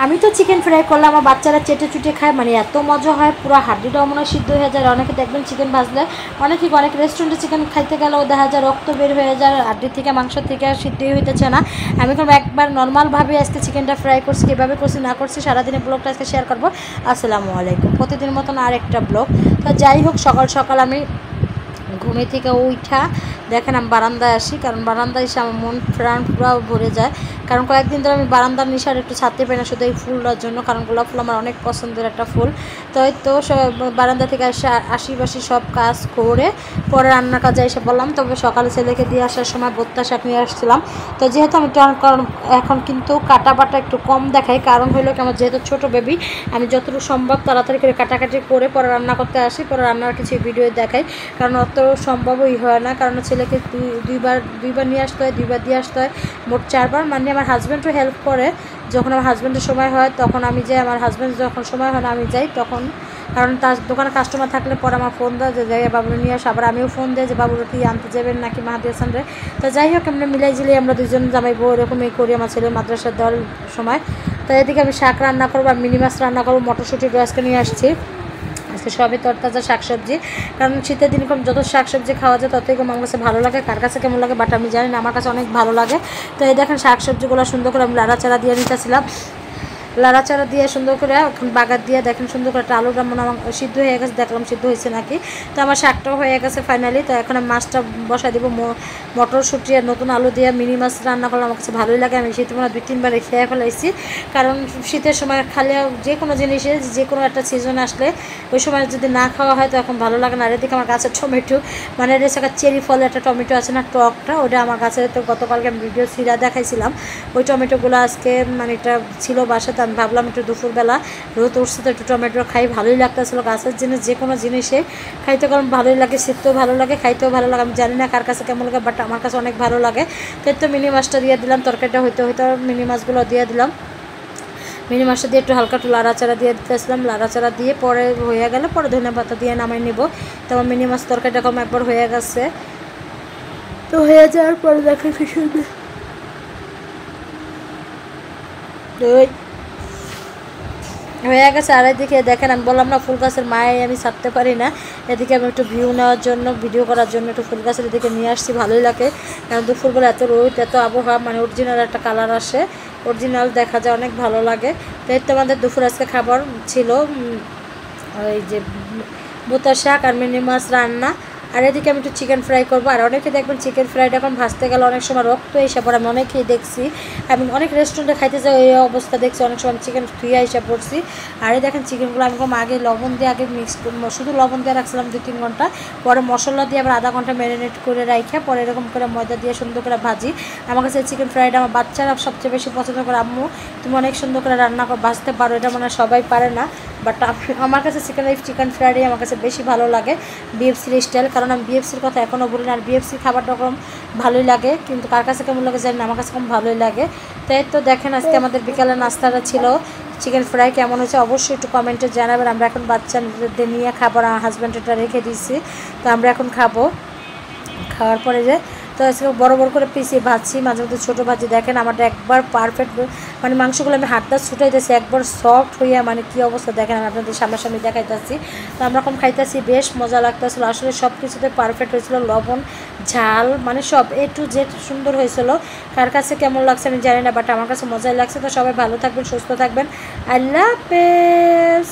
আমি তো chicken fry করলে আমার বাচ্চারা চেটে চুটে খায়, মানে এত মজা হয়, পুরো হাড্ডিটাও মনে হয় সিদ্ধ হয়ে যায়। অনেকে দেখবেন চিকেন ভাজলে অনেক রেস্টুরেন্টে চিকেন খাইতে গেলেও দেখা যায় রক্ত বের হয়ে যায়, হাড্ডি থেকে মাংস থেকে সিদ্ধই হইতেছে না। আমি এখন একবার নর্মালভাবে আজকে চিকেনটা ফ্রাই করছি, কীভাবে করছি না করছি সারাদিনের ব্লগটা আজকে শেয়ার করবো। আসসালামু আলাইকুম। প্রতিদিন মতন আর একটা ব্লগ। তো যাই হোক, সকাল সকাল আমি ঘুমে থেকে উঠা দেখেন আমি বারান্দায় আসি, কারণ বারান্দায় এসে আমার মন প্রাণ পুরো ভরে যায়। কারণ কয়েকদিন ধরে আমি বারান্দার নিশার একটু ছাড়তে পারি না, শুধু এই ফুলটার জন্য, কারণ গোলাপ ফুল আমার অনেক পছন্দের একটা ফুল। তো এই তো বারান্দা থেকে এসে আশিপাশি সব কাজ করে পরে রান্নার কাজে এসে বললাম। তবে সকালে ছেলেকে দিয়ে আসার সময় ভর্তা শাক নিয়ে আসছিলাম। তো যেহেতু আমি এখন কিন্তু কাটা বাটা একটু কম দেখাই, কারণ হলো কি আমার যেহেতু ছোটো বেবি, আমি যতটুকু সম্ভব তাড়াতাড়ি করে কাটাকাটি করে পরে রান্না করতে আসি, পরে রান্নার কিছু ভিডিও দেখাই, কারণ অত সম্ভবই হয় না। কারণ ছেলেকে দুইবার নিয়ে আসতে হয়, দুইবার দিয়ে আসতে হয়, মোট 4 বার। মানে আমার হাজব্যান্ডও হেল্প করে, যখন আমার হাজব্যান্ডের সময় হয় তখন আমি যাই, আমার হাজব্যান্ড যখন সময় হয় না আমি যাই তখন। কারণ তার দোকানে কাস্টমার থাকলে পরে আমার ফোন দেয় যে যাই বাবুরা নিয়ে আসে, আবার আমিও ফোন দেয় যে বাবুরা কি আনতে যাবেন নাকি মাহাদি হাসান রে। তো যাই হোক, এমনি মিলাই জিলাই আমরা দুজন জামাই বউ এরকমই করি আমার ছেলে মাদ্রাসার দেওয়ার সময়। তো এদিকে আমি শাক রান্না করবো আর মিনি মাছ রান্না করবো, মটরশুঁটি আজকে নিয়ে আসছি। আজকে সবই তরতাজা শাকসবজি, কারণ শীতের দিন কম যত শাকসবজি খাওয়া যায় ততই কম আমার কাছে ভালো লাগে। কার কাছে কেমন লাগে বাট আমি জানি না, আমার কাছে অনেক ভালো লাগে। তো এই দেখেন শাকসবজিগুলো সুন্দর করে আমি লাড়াচাড়া দিয়ে নিতেছিলাম, লাড়াচাড়া দিয়ে সুন্দর করে এখন বাগার দিয়ে দেখেন সুন্দর করে একটা আলুটা মনে আমার সিদ্ধ হয়ে গেছে, দেখলাম সিদ্ধ হয়েছে নাকি। তো আমার শাকটাও হয়ে গেছে ফাইনালি। তো এখন আমি মাছটা বসাই দিব, মটরশুঁটি আর নতুন আলু দিয়ে মিনি মাছ রান্না করলে আমার কাছে ভালোই লাগে। আমি শীতে মনে 2-3 বার খেয়ে ফেলাইছি, কারণ শীতের সময় খালি যে কোনো জিনিসে যে কোনো একটা সিজন আসলে ওই সময় যদি না খাওয়া হয় তো এখন ভালো লাগে না। আর এদিকে আমার গাছের টমেটো, মানে রেসাকা চেরি ফলে একটা টমেটো আছে না টকটা, ওটা আমার কাছে তো গতকালকে আমি ভিডিও সিরা দেখাইছিলাম। ওই টমেটোগুলো আজকে মানে এটা ছিল বাসাতে, আমি ভাবলাম একটু দুপুরবেলা রোদ উঠছে তো একটু টমেটো খাই, ভালোই লাগতেছিলো। গাছের জিনিস যে কোনো জিনিসে খাইতে কারণ ভালোই লাগে, শীততেও ভালো লাগে, খাইতেও ভালো লাগে। আমি জানি না কার কাছে কেমন লাগে বাট আমার কাছে অনেক ভালো লাগে। তো মিনি মাছটা দিয়ে দিলাম, তরকারিটা হইতে মিনি মাছগুলো দিয়ে দিলাম। মিনি মাছটা দিয়ে একটু হালকা একটু লাড়াচাড়া দিয়ে দিতেছিলাম, লাড়াচাড়া দিয়ে পরে হয়ে গেলে পরে ধনে পাতা দিয়ে নামাই নিব। তো আমার মিনি মাছ তরকারিটা কম একবার হয়ে গেছে। তো হয়ে যাওয়ার পরে দেখে কি সুন্দর হয়ে গেছে। আর এদিকে দেখেন আমি বললাম না ফুল গাছের মায়ে আমি ছাড়তে পারি না, এদিকে আমি একটু ভিউ নেওয়ার জন্য ভিডিও করার জন্য একটু ফুল গাছের এদিকে নিয়ে আসছি, ভালোই লাগে। কারণ দুপুরবেলা এত রোদ এত আবহাওয়া, মানে অরিজিনাল একটা কালার আসে, অরিজিনাল দেখা যায়, অনেক ভালো লাগে। তো এই তো আমাদের দুপুর আজকে খাবার ছিল ওই যে ভুতা শাক আর মিনি মাছ রান্না। আর এদিকে আমি একটু চিকেন ফ্রাই করবো। আর অনেকে দেখবেন চিকেন ফ্রাইটা এখন ভাজতে গেলে অনেক সময় রক্ত এসে পড়ে, আমি অনেকেই দেখছি, আমি অনেক রেস্টুরেন্টে খাইতে যাই এই অবস্থা দেখছি, অনেক সময় চিকেন ধুয়ে এসে পড়ছি। আর এই দেখেন চিকেনগুলো আমি কম আগে লবণ দিয়ে আগে শুধু লবণ দিয়ে রাখছিলাম 2-3 ঘন্টা, পরে মশলা দিয়ে আবার আধা ঘন্টা ম্যারিনেট করে রাখে পরে এরকম করে ময়দা দিয়ে সুন্দর করে ভাজি। আমার কাছে চিকেন ফ্রাইটা আমার বাচ্চারা সবচেয়ে বেশি পছন্দ করে, আম্মু তুমি অনেক সুন্দর করে রান্না ভাজতে পারো, এটা মনে হয় সবাই পারে না, বাট আমার কাছে চিকেন ফ্রাইডাই আমার কাছে বেশি ভালো লাগে বিএফসির স্টাইল, কারণ আমি বিএফসির কথা এখনও বলি না। আর বিএফসির খাবারটা কম ভালোই লাগে, কিন্তু কার কাছে কেমন লাগে জানি না, আমার কাছে কম ভালোই লাগে। তাই তো দেখেন আজকে আমাদের বিকালের নাস্তাটা ছিল চিকেন ফ্রাই, কেমন হয়েছে অবশ্যই একটু কমেন্টে জানাবেন। আমরা এখন বাচ্চাদের নিয়ে খাবার আমার হাজব্যান্ডটা রেখে দিয়েছি, তো আমরা এখন খাবো। খাওয়ার পরে যে তো আজকে বড় বড় করে পিসি ভাজছি, মাঝে মধ্যে ছোটো ভাজি। দেখেন আমারটা একবার পারফেক্ট, মানে মাংসগুলো আমি হাতটা ছুটাইতেছি একবার সফট হইয়া, মানে কী অবস্থা দেখেন আমি আপনাদের সামনাসামনি দেখাইতেছি। তো আমরা এখন খাইতেছি, বেশ মজা লাগতেছিল, আসলে সব কিছুতে পারফেক্ট হয়েছিল, লবণ ঝাল মানে সব A to Z সুন্দর হয়েছিল। কার কাছে কেমন লাগছে আমি জানি না, বাট আমার কাছে মজাই লাগছে। তো সবাই ভালো থাকবেন, সুস্থ থাকবেন, আল্লাহ হাফেজ।